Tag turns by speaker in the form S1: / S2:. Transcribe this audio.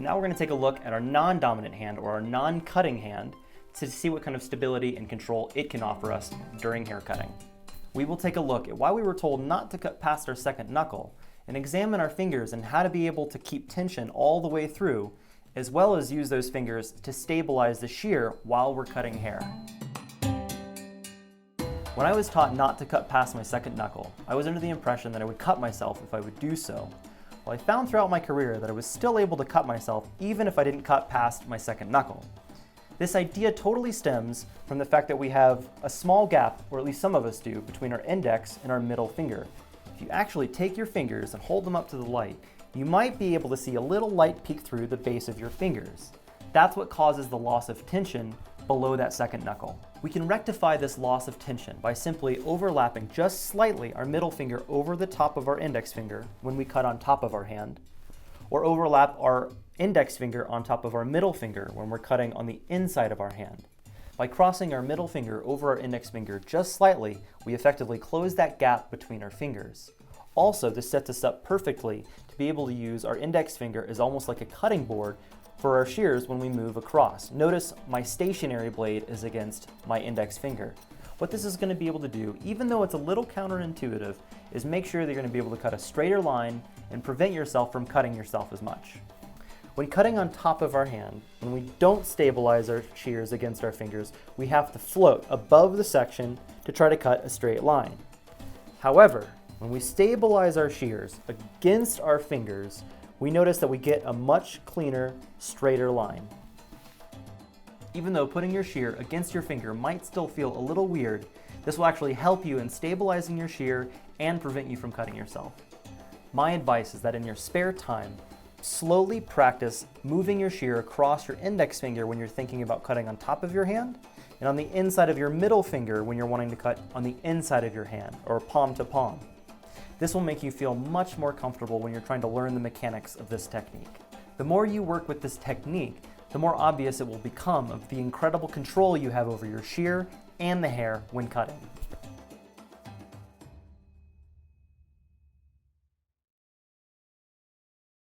S1: But now we're going to take a look at our non-dominant hand, or our non-cutting hand, to see what kind of stability and control it can offer us during hair cutting. We will take a look at why we were told not to cut past our second knuckle, and examine our fingers and how to be able to keep tension all the way through, as well as use those fingers to stabilize the shear while we're cutting hair. When I was taught not to cut past my second knuckle, I was under the impression that I would cut myself if I would do so. Well, I found throughout my career that I was still able to cut myself even if I didn't cut past my second knuckle. This idea totally stems from the fact that we have a small gap, or at least some of us do, between our index and our middle finger. If you actually take your fingers and hold them up to the light, you might be able to see a little light peek through the base of your fingers. That's what causes the loss of tension below that second knuckle. We can rectify this loss of tension by simply overlapping just slightly our middle finger over the top of our index finger when we cut on top of our hand, or overlap our index finger on top of our middle finger when we're cutting on the inside of our hand. By crossing our middle finger over our index finger just slightly, we effectively close that gap between our fingers. Also, this sets us up perfectly to be able to use our index finger as almost like a cutting board for our shears when we move across. Notice my stationary blade is against my index finger. What this is going to be able to do, even though it's a little counterintuitive, is make sure that you're going to be able to cut a straighter line and prevent yourself from cutting yourself as much. When cutting on top of our hand, when we don't stabilize our shears against our fingers, we have to float above the section to try to cut a straight line. However, when we stabilize our shears against our fingers, we notice that we get a much cleaner, straighter line. Even though putting your shear against your finger might still feel a little weird, this will actually help you in stabilizing your shear and prevent you from cutting yourself. My advice is that in your spare time, slowly practice moving your shear across your index finger when you're thinking about cutting on top of your hand, and on the inside of your middle finger when you're wanting to cut on the inside of your hand, or palm to palm. This will make you feel much more comfortable when you're trying to learn the mechanics of this technique. The more you work with this technique, the more obvious it will become of the incredible control you have over your shear and the hair when cutting.